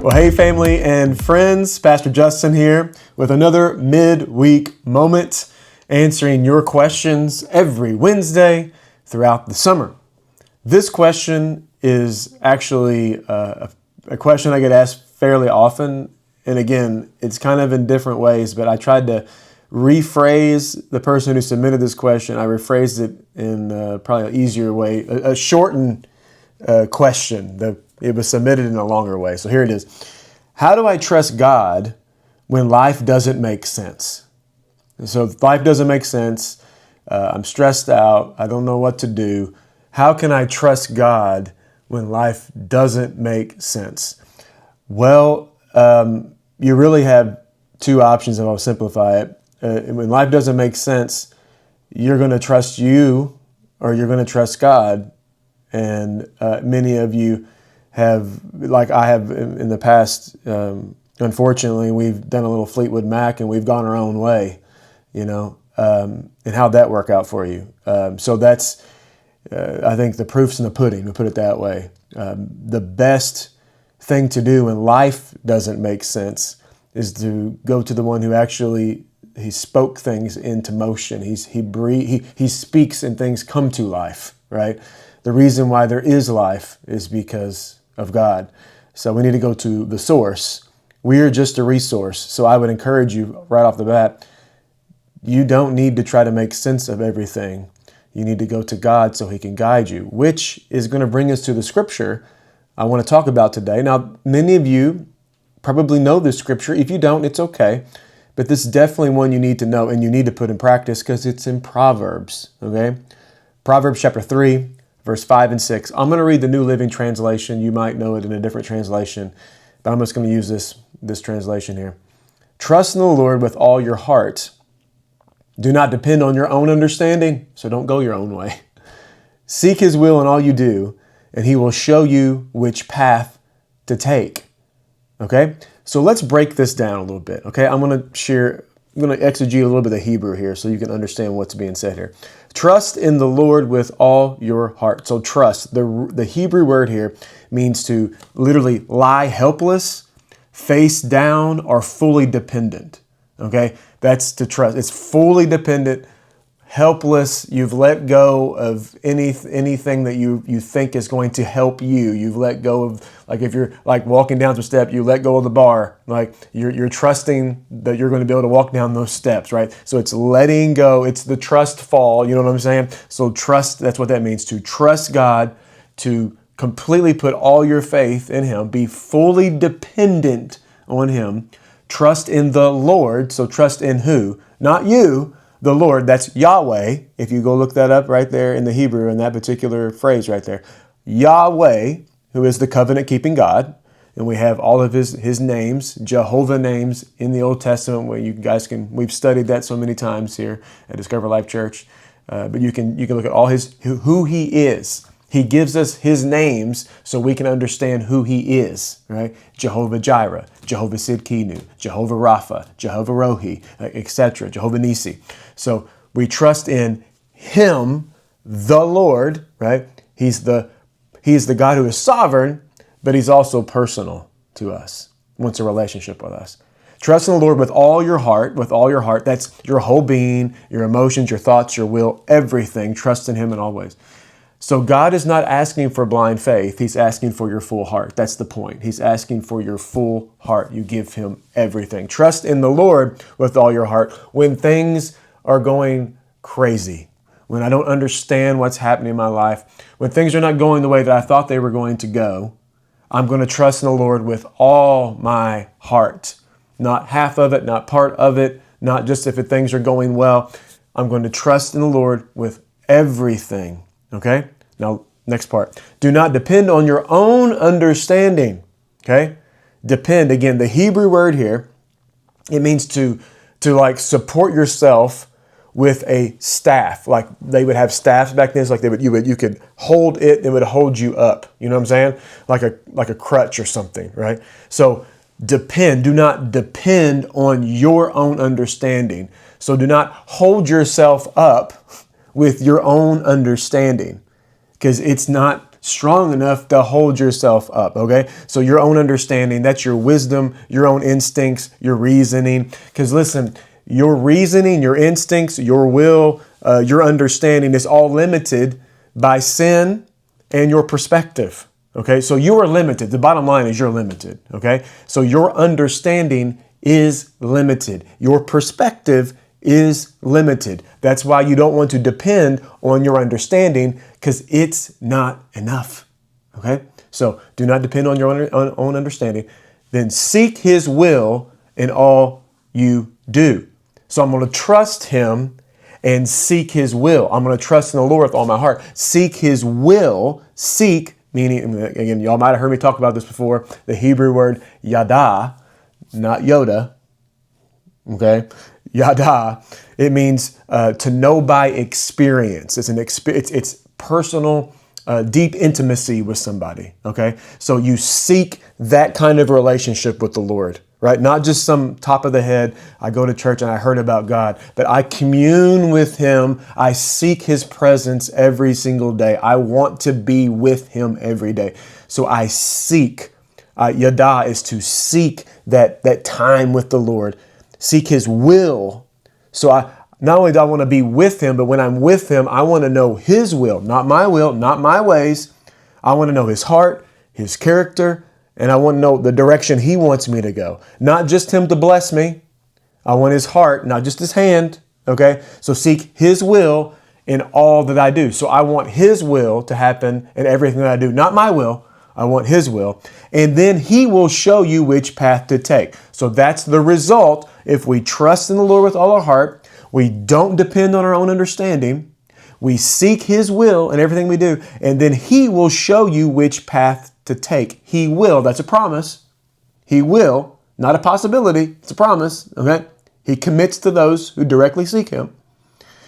Well, hey, family and friends, Pastor Justin here with another midweek moment, answering your questions every Wednesday throughout the summer. This question is actually a question I get asked fairly often. And again, it's kind of in different ways, but I tried to rephrase the person who submitted this question. I rephrased it in probably an easier way, a shortened question. It was submitted in a longer way. So here it is. How do I trust God when life doesn't make sense? So if life doesn't make sense, I'm stressed out, I don't know what to do. How can I trust God when life doesn't make sense? Well, you really have two options, and I'll simplify it. When life doesn't make sense, you're going to trust you or you're going to trust God. And many of you have, like I have in the past, unfortunately, we've done a little Fleetwood Mac and we've gone our own way, and how'd that work out for you? So that's, I think the proof's in the pudding, to put it that way. The best thing to do when life doesn't make sense is to go to the one who actually, he spoke things into motion. He speaks and things come to life, right? The reason why there is life is because of God. So we need to go to the source. We are just a resource. So I would encourage you right off the bat, you don't need to try to make sense of everything. You need to go to God so he can guide you, which is going to bring us to the scripture I want to talk about today. Now, many of you probably know this scripture. If you don't, it's okay. But this is definitely one you need to know and you need to put in practice because it's in Proverbs, okay? Proverbs chapter 3, verse 5 and 6. I'm going to read the New Living Translation. You might know it in a different translation, but I'm just going to use this translation here. Trust in the Lord with all your heart. Do not depend on your own understanding, so don't go your own way. Seek his will in all you do, and he will show you which path to take. Okay? So let's break this down a little bit. Okay? I'm going to exegete a little bit of Hebrew here so you can understand what's being said here. Trust in the Lord with all your heart. So trust, the Hebrew word here means to literally lie helpless, face down, or fully dependent. Okay? That's to trust. It's fully dependent, helpless. You've let go of anything that you think is going to help you. You've let go of, like if you're like walking down some step, you let go of the bar. Like you're trusting that you're going to be able to walk down those steps, right? So it's letting go. It's the trust fall. You know what I'm saying? So trust, that's what that means, to trust God, to completely put all your faith in him, be fully dependent on him. Trust in the Lord. So trust in who? Not you, the Lord. That's Yahweh. If you go look that up right there in the Hebrew in that particular phrase right there. Yahweh, who is the covenant-keeping God. And we have all of his names, Jehovah names in the Old Testament where you guys we've studied that so many times here at Discover Life Church. But you can look at all who he is. He gives us his names so we can understand who he is, right? Jehovah Jireh, Jehovah Sidkenu, Jehovah Rapha, Jehovah Rohi, etc., Jehovah Nisi. So we trust in him, the Lord, right? He's the God who is sovereign, but he's also personal to us, wants a relationship with us. Trust in the Lord with all your heart, That's your whole being, your emotions, your thoughts, your will, everything. Trust in him in all ways. So God is not asking for blind faith. He's asking for your full heart. That's the point. He's asking for your full heart. You give him everything. Trust in the Lord with all your heart when things are going crazy, when I don't understand what's happening in my life, when things are not going the way that I thought they were going to go. I'm going to trust in the Lord with all my heart, not half of it, not part of it, not just if things are going well. I'm going to trust in the Lord with everything. Okay? Now, next part. Do not depend on your own understanding. Okay? Depend, again, the Hebrew word here, it means to like support yourself with a staff. Like they would have staffs back then. It's like you could hold it, it would hold you up. You know what I'm saying? Like a crutch or something, right? So depend, do not depend on your own understanding. So do not hold yourself up with your own understanding, because it's not strong enough to hold yourself up, okay? So your own understanding, that's your wisdom, your own instincts, your reasoning. Because listen, your reasoning, your instincts, your will, your understanding is all limited by sin and your perspective, okay? So you are limited. The bottom line is you're limited, okay? So your understanding is limited. Your perspective is limited. That's why you don't want to depend on your understanding, because it's not enough. Okay? So do not depend on your own understanding. Then seek his will in all you do. So I'm going to trust him and seek his will. I'm going to trust in the Lord with all my heart. Seek his will. Seek, meaning, again, y'all might have heard me talk about this before, the Hebrew word yada, not Yoda. Okay? Yada, it means to know by experience. It's personal, deep intimacy with somebody. Okay, so you seek that kind of relationship with the Lord, right? Not just some top of the head. I go to church and I heard about God, but I commune with Him. I seek His presence every single day. I want to be with Him every day. So I seek. Yada is to seek that time with the Lord. Seek His will. So not only do I want to be with Him, but when I'm with Him, I want to know His will, not my ways. I want to know His heart, His character, and I want to know the direction He wants me to go. Not just Him to bless me. I want His heart, not just His hand. Okay? So seek His will in all that I do. So I want His will to happen in everything that I do, not my will. I want His will. And then He will show you which path to take. So that's the result. If we trust in the Lord with all our heart, we don't depend on our own understanding, we seek His will in everything we do, and then He will show you which path to take. He will. That's a promise. He will. Not a possibility. It's a promise. Okay? He commits to those who directly seek Him.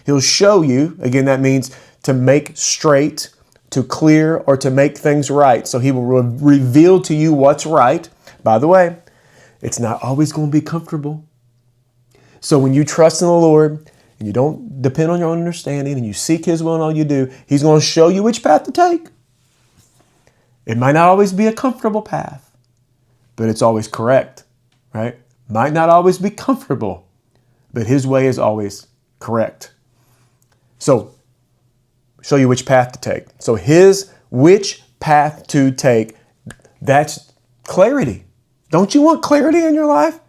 He'll show you. Again, that means to make straight, to clear, or to make things right. So He will reveal to you what's right. By the way, it's not always going to be comfortable. So when you trust in the Lord and you don't depend on your own understanding and you seek His will in all you do, He's going to show you which path to take. It might not always be a comfortable path, but it's always correct, right? Might not always be comfortable, but His way is always correct. So show you which path to take. So which path to take, that's clarity. Don't you want clarity in your life?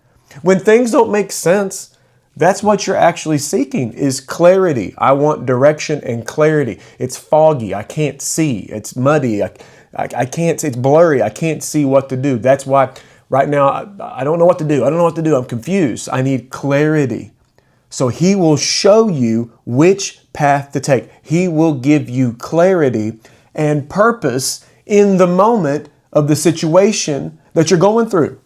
When things don't make sense, that's what you're actually seeking, is clarity. I want direction and clarity. It's foggy. I can't see. It's muddy. I can't, it's blurry. I can't see what to do. That's why right now I don't know what to do. I don't know what to do. I'm confused. I need clarity. So He will show you which path to take. He will give you clarity and purpose in the moment of the situation that you're going through.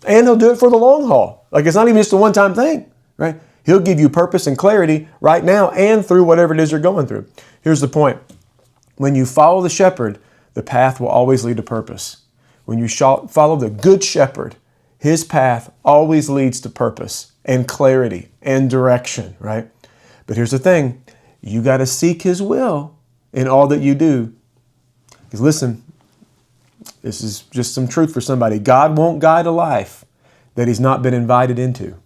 And He'll do it for the long haul. Like, it's not even just a one-time thing, right? He'll give you purpose and clarity right now and through whatever it is you're going through. Here's the point. When you follow the shepherd, the path will always lead to purpose. When you follow the good shepherd, his path always leads to purpose and clarity and direction, right? But here's the thing. You got to seek His will in all that you do. Because listen, this is just some truth for somebody. God won't guide a life that He's not been invited into.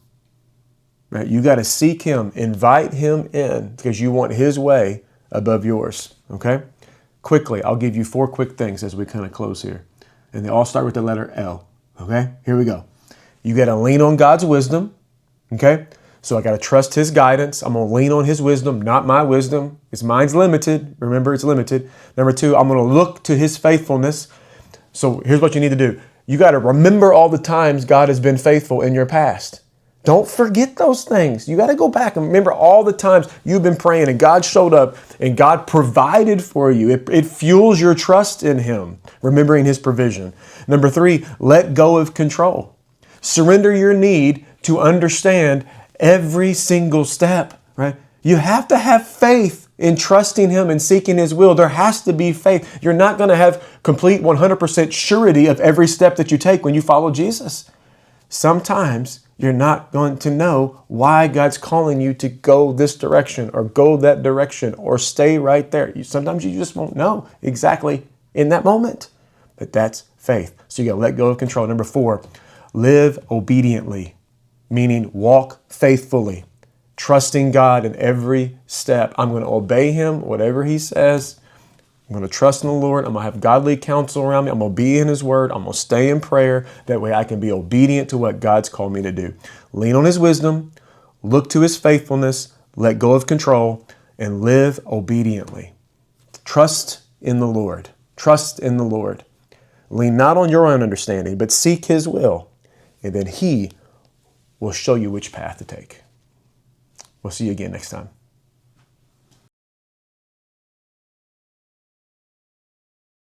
Right? You got to seek Him, invite Him in, because you want His way above yours. Okay? Quickly, I'll give you 4 quick things as we kind of close here. And they all start with the letter L. Okay? Here we go. You got to lean on God's wisdom. Okay? So I got to trust His guidance. I'm going to lean on His wisdom, not my wisdom. Because mine's limited. Remember, it's limited. Number 2, I'm going to look to His faithfulness. So here's what you need to do. You got to remember all the times God has been faithful in your past. Don't forget those things. You got to go back and remember all the times you've been praying and God showed up and God provided for you. It fuels your trust in Him, remembering His provision. Number 3, let go of control. Surrender your need to understand every single step, right? You have to have faith in trusting Him and seeking His will. There has to be faith. You're not going to have complete 100% surety of every step that you take when you follow Jesus. Sometimes you're not going to know why God's calling you to go this direction or go that direction or stay right there. Sometimes you just won't know exactly in that moment. But that's faith. So you got to let go of control. Number 4, live obediently, meaning walk faithfully, trusting God in every step. I'm going to obey him, whatever he says. I'm going to trust in the Lord. I'm going to have godly counsel around me. I'm going to be in his word. I'm going to stay in prayer. That way I can be obedient to what God's called me to do. Lean on his wisdom, look to his faithfulness, let go of control, and live obediently. Trust in the Lord. Trust in the Lord. Lean not on your own understanding, but seek his will. And then he will show you which path to take. We'll see you again next time.